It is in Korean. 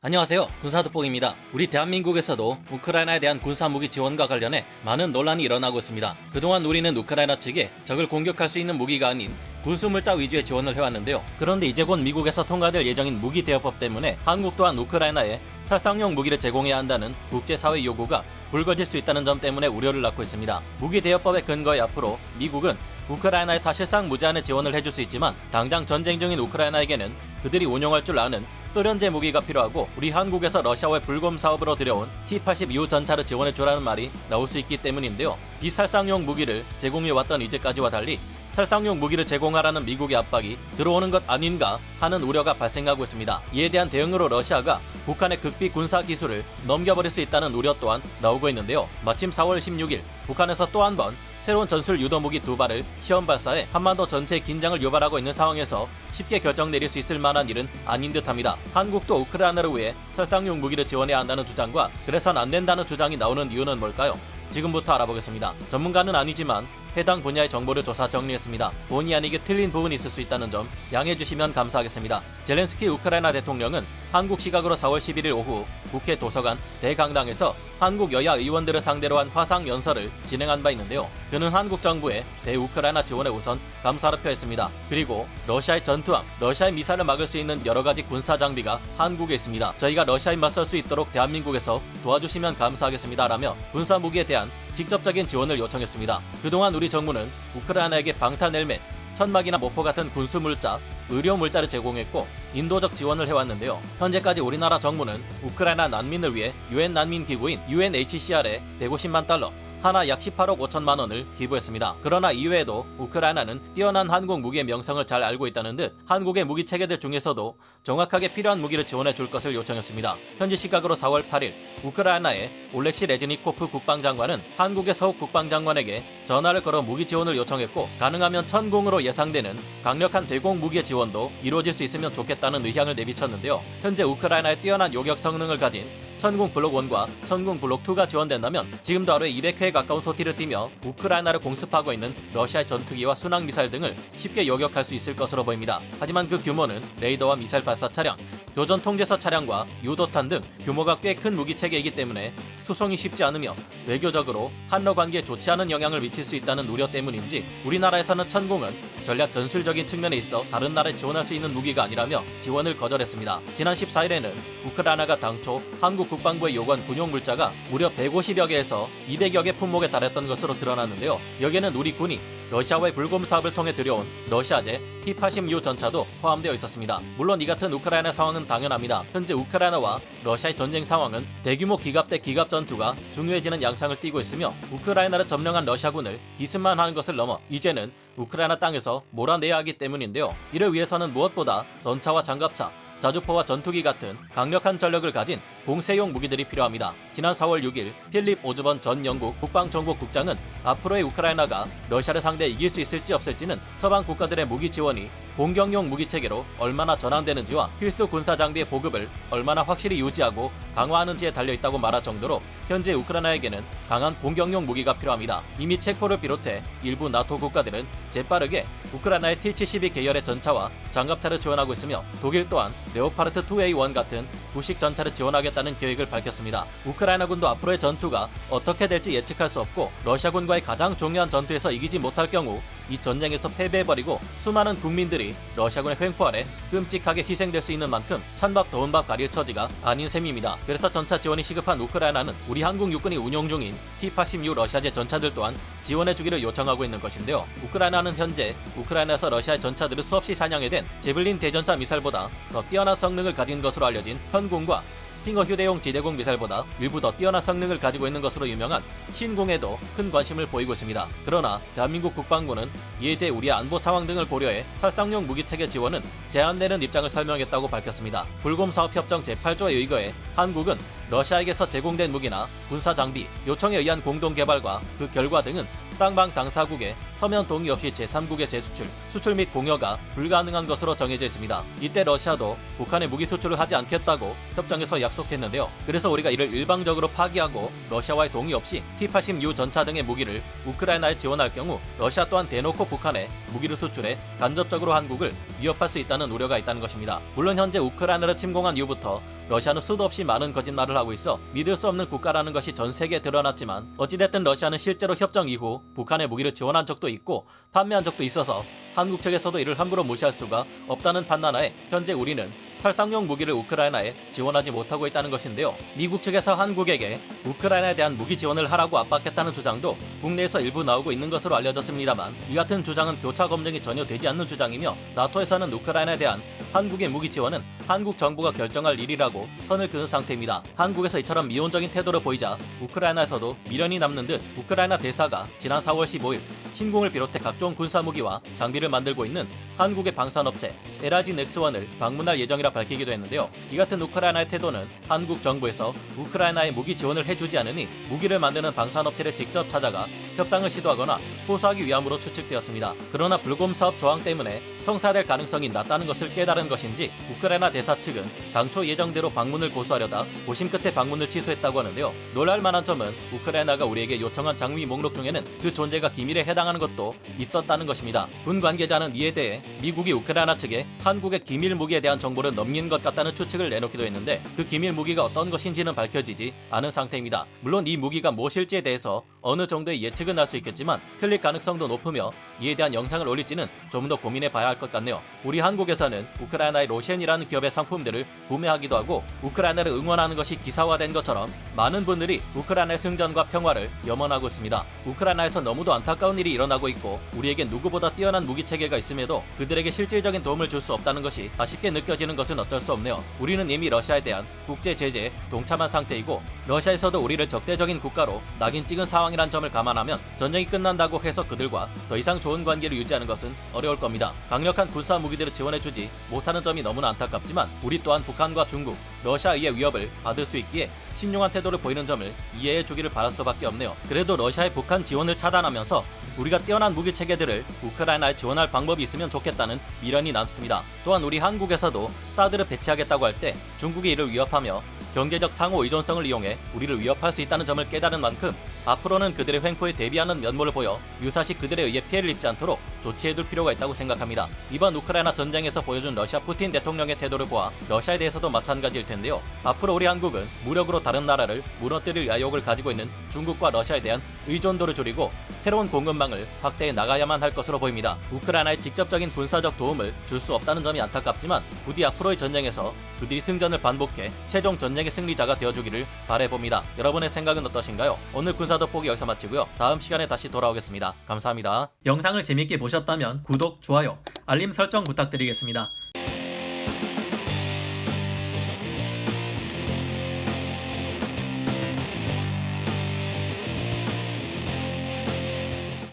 안녕하세요. 군사돋보기입니다. 우리 대한민국에서도 우크라이나에 대한 군사무기 지원과 관련해 많은 논란이 일어나고 있습니다. 그동안 우리는 우크라이나 측에 적을 공격할 수 있는 무기가 아닌 군수물자 위주의 지원을 해왔는데요. 그런데 이제 곧 미국에서 통과될 예정인 무기대여법 때문에 한국 또한 우크라이나에 살상용 무기를 제공해야 한다는 국제사회 요구가 불거질 수 있다는 점 때문에 우려를 낳고 있습니다. 무기대여법의 근거에 앞으로 미국은 우크라이나에 사실상 무제한의 지원을 해줄 수 있지만 당장 전쟁 중인 우크라이나에게는 그들이 운용할 줄 아는 소련제 무기가 필요하고 우리 한국에서 러시아와의 불곰 사업으로 들여온 T-82 전차를 지원해주라는 말이 나올 수 있기 때문인데요. 비살상용 무기를 제공해왔던 이제까지와 달리 살상용 무기를 제공하라는 미국의 압박이 들어오는 것 아닌가 하는 우려가 발생하고 있습니다. 이에 대한 대응으로 러시아가 북한의 극비 군사 기술을 넘겨버릴 수 있다는 우려 또한 나오고 있는데요. 마침 4월 16일 북한에서 또 한 번 새로운 전술 유도무기 2발을 시험 발사해 한반도 전체의 긴장을 유발하고 있는 상황에서 쉽게 결정 내릴 수 있을 만한 일은 아닌 듯합니다. 한국도 우크라이나를 위해 살상용 무기를 지원해야 한다는 주장과 그래선 안 된다는 주장이 나오는 이유는 뭘까요? 지금부터 알아보겠습니다. 전문가는 아니지만 해당 분야의 정보를 조사 정리했습니다. 본의 아니게 틀린 부분이 있을 수 있다는 점 양해해주시면 감사하겠습니다. 젤렌스키 우크라이나 대통령은 한국 시각으로 4월 11일 오후 국회 도서관 대강당에서 한국 여야 의원들을 상대로 한 화상 연설을 진행한 바 있는데요. 그는 한국 정부의 대우크라이나 지원에 우선 감사를 표했습니다. 그리고 러시아의 전투함, 러시아의 미사일을 막을 수 있는 여러가지 군사 장비가 한국에 있습니다. 저희가 러시아에 맞설 수 있도록 대한민국에서 도와주시면 감사하겠습니다. 라며 군사 무기에 대한 직접적인 지원을 요청했습니다. 그동안 우리 정부는 우크라이나에게 방탄 헬멧, 천막이나 모포 같은 군수물자, 의료물자를 제공했고 인도적 지원을 해왔는데요. 현재까지 우리나라 정부는 우크라이나 난민을 위해 UN 난민기구인 UNHCR에 150만 달러, 하나 약 18억 5천만 원을 기부했습니다. 그러나 이외에도 우크라이나는 뛰어난 한국 무기의 명성을 잘 알고 있다는 듯 한국의 무기 체계들 중에서도 정확하게 필요한 무기를 지원해 줄 것을 요청했습니다. 현지 시각으로 4월 8일 우크라이나의 올렉시 레즈니코프 국방장관은 한국의 서욱 국방장관에게 전화를 걸어 무기 지원을 요청했고 가능하면 천궁으로 예상되는 강력한 대공 무기의 지원도 이루어질 수 있으면 좋겠다는 의향을 내비쳤는데요. 현재 우크라이나의 뛰어난 요격 성능을 가진 천궁 블록 1과 천궁 블록 2가 지원된다면 지금도 하루에 200회에 가까운 소티를 띠며 우크라이나를 공습하고 있는 러시아의 전투기와 순항 미사일 등을 쉽게 요격할 수 있을 것으로 보입니다. 하지만 그 규모는 레이더와 미사일 발사 차량, 교전 통제서 차량과 유도탄 등 규모가 꽤 큰 무기 체계이기 때문에 수송이 쉽지 않으며 외교적으로 한러 관계에 좋지 않은 영향을 미칠 수 있다는 우려 때문인지 우리나라에서는 천궁은 전략 전술적인 측면에 있어 다른 나라에 지원할 수 있는 무기가 아니라며 지원을 거절했습니다. 지난 14일에는 우크라이나가 당초 한국 국방부에 요구한 군용 물자가 무려 150여 개에서 200여 개 품목에 달했던 것으로 드러났는데요. 여기에는 우리 군이 러시아와의 불곰 사업을 통해 들여온 러시아제 T-82 전차도 포함되어 있었습니다. 물론 이 같은 우크라이나 상황은 당연합니다. 현재 우크라이나와 러시아의 전쟁 상황은 대규모 기갑 대 기갑 전투가 중요해지는 양상을 띠고 있으며 우크라이나를 점령한 러시아군을 기습만 하는 것을 넘어 이제는 우크라이나 땅에서 몰아내야 하기 때문인데요. 이를 위해서는 무엇보다 전차와 장갑차, 자주포와 전투기 같은 강력한 전력을 가진 공세용 무기들이 필요합니다. 지난 4월 6일 필립 오즈번 전 영국 국방정보국장은 앞으로의 우크라이나가 러시아를 상대해 이길 수 있을지 없을지는 서방 국가들의 무기 지원이 공격용 무기체계로 얼마나 전환되는지와 필수 군사 장비의 보급을 얼마나 확실히 유지하고 강화하는지에 달려있다고 말할 정도로 현재 우크라이나에게는 강한 공격용 무기가 필요합니다. 이미 체코를 비롯해 일부 나토 국가들은 재빠르게 우크라이나의 T-72 계열의 전차와 장갑차를 지원하고 있으며 독일 또한 레오파르트 2A1 같은 구식 전차를 지원하겠다는 계획을 밝혔습니다. 우크라이나군도 앞으로의 전투가 어떻게 될지 예측할 수 없고 러시아군과의 가장 중요한 전투에서 이기지 못할 경우 이 전쟁에서 패배해버리고 수많은 국민들이 러시아군의 횡포 아래 끔찍하게 희생될 수 있는 만큼 찬밥 더운 밥 가릴 처지가 아닌 셈입니다. 그래서 전차 지원이 시급한 우크라이나는 우리 한국 육군이 운용 중인 T-82 러시아제 전차들 또한 지원해주기를 요청하고 있는 것인데요. 우크라이나는 현재 우크라이나에서 러시아의 전차들을 수없이 사냥해댄 제블린 대전차 미사일보다 더 뛰어난 성능을 가진 것으로 알려진 현궁과 스팅어 휴대용 지대공 미사일보다 일부 더 뛰어난 성능을 가지고 있는 것으로 유명한 신궁에도 큰 관심을 보이고 있습니다. 그러나 대한민국 국방부는 이에 대해 우리의 안보 상황 등을 고려해 살상용 무기체계 지원은 제한되는 입장을 설명했다고 밝혔습니다. 불곰 사업 협정 제8조에 의거해 한국은 러시아에게서 제공된 무기나 군사 장비, 요청에 의한 공동 개발과 그 결과 등은 쌍방 당사국의 서면 동의 없이 제3국의 재수출, 수출 및 공여가 불가능한 것으로 정해져 있습니다. 이때 러시아도 북한에 무기 수출을 하지 않겠다고 협정에서 약속했는데요. 그래서 우리가 이를 일방적으로 파기하고 러시아와의 동의 없이 T-80U 전차 등의 무기를 우크라이나에 지원할 경우 러시아 또한 대놓고 북한에 무기를 수출해 간접적으로 한국을 위협할 수 있다는 우려가 있다는 것입니다. 물론 현재 우크라이나를 침공한 이후부터 러시아는 수도 없이 많은 거짓말을 하고 있어 믿을 수 없는 국가라는 것이 전 세계에 드러났지만 어찌됐든 러시아는 실제로 협정 이후 북한에 무기를 지원한 적도 있고 판매한 적도 있어서 한국 측에서도 이를 함부로 무시할 수가 없다는 판단하에 현재 우리는 살상용 무기를 우크라이나에 지원하지 못하고 있다는 것인데요. 미국 측에서 한국에게 우크라이나에 대한 무기 지원을 하라고 압박했다는 주장도 국내에서 일부 나오고 있는 것으로 알려졌습니다만 이 같은 주장은 교차 검증이 전혀 되지 않는 주장이며 나토에서는 우크라이나에 대한 한국의 무기 지원은 한국 정부가 결정할 일이라고 선을 그은 상태입니다. 한국에서 이처럼 미온적인 태도를 보이자 우크라이나에서도 미련이 남는 듯 우크라이나 대사가 지난 4월 15일 신궁을 비롯해 각종 군사무기와 장비를 만들고 있는 한국의 방산업체 LIG 넥스원을 방문할 예정이라 밝히기도 했는데요. 이 같은 우크라이나의 태도는 한국 정부에서 우크라이나에 무기 지원을 해주지 않으니 무기를 만드는 방산업체를 직접 찾아가 협상을 시도하거나 호소하기 위함으로 추측되었습니다. 그러나 불곰 사업 조항 때문에 성사될 가능성이 낮다는 것을 깨달은 것인지 우크라이나 대사 측은 당초 예정대로 방문을 고수하려다 고심 끝에 방문을 취소했다고 하는데요. 놀랄만한 점은 우크라이나가 우리에게 요청한 장비 목록 중에는 그 존재가 기밀에 해당하는 것도 있었다는 것입니다. 군 관계자는 이에 대해 미국이 우크라이나 측에 한국의 기밀 무기에 대한 정보를 넘긴 것 같다는 추측을 내놓기도 했는데 그 기밀 무기가 어떤 것인지는 밝혀지지 않은 상태입니다. 물론 이 무기가 무엇일지에 대해서 어느 정도의 예측은 할 수 있겠지만 틀릴 가능성도 높으며 이에 대한 영상을 올릴지는 좀 더 고민해 봐야 할 것 같네요. 우리 한국에서는 우크라이나의 로셴이라는 기업의 상품들을 구매하기도 하고 우크라이나를 응원하는 것이 기사화된 것처럼 많은 분들이 우크라이나의 승전과 평화를 염원하고 있습니다. 우크라이나에서 너무도 안타까운 일이 일어나고 있고 우리에겐 누구보다 뛰어난 무기 체계가 있음에도 그들에게 실질적인 도움을 줄 수 없다는 것이 아쉽게 느껴지는 것은 어쩔 수 없네요. 우리는 이미 러시아에 대한 국제 제재에 동참한 상태이고 러시아에서도 우리를 적대적인 국가로 낙인 찍은 상황이란 점을 감안하면 전쟁이 끝난다고 해서 그들과 더 이상 좋은 관계를 유지하는 것은 어려울 겁니다. 강력한 군사 무기들을 지원해주지 못하는 점이 너무나 안타깝지만 우리 또한 북한과 중국, 러시아의 위협을 받을 수 있기에 신중한 태도를 보이는 점을 이해해 주기를 바랄 수밖에 없네요. 그래도 러시아의 북한 지원을 차단하면서 우리가 뛰어난 무기 체계들을 우크라이나에 지원할 방법이 있으면 좋겠다는 미련이 남습니다. 또한 우리 한국에서도 사드를 배치하겠다고 할 때 중국이 이를 위협하며 경제적 상호 의존성을 이용해 우리를 위협할 수 있다는 점을 깨달은 만큼 앞으로는 그들의 횡포에 대비하는 면모를 보여 유사시 그들에 의해 피해를 입지 않도록 조치해둘 필요가 있다고 생각합니다. 이번 우크라이나 전쟁에서 보여준 러시아 푸틴 대통령의 태도를 보아 러시아에 대해서도 마찬가지일 텐데요. 앞으로 우리 한국은 무력으로 다른 나라를 무너뜨릴 야욕을 가지고 있는 중국과 러시아에 대한 의존도를 줄이고 새로운 공급망을 확대해 나가야만 할 것으로 보입니다. 우크라이나에 직접적인 군사적 도움을 줄 수 없다는 점이 안타깝지만 부디 앞으로의 전쟁에서 그들이 승전을 반복해 최종 전쟁의 승리자가 되어주기를 바라봅니다. 여러분의 생각은 어떠신가요? 오늘 군사 돋보기 여기서 마치고요. 다음 시간에 다시 돌아오겠습니다. 감사합니다. 영상을 재밌게 보셨다면 구독, 좋아요, 알림 설정 부탁드리겠습니다.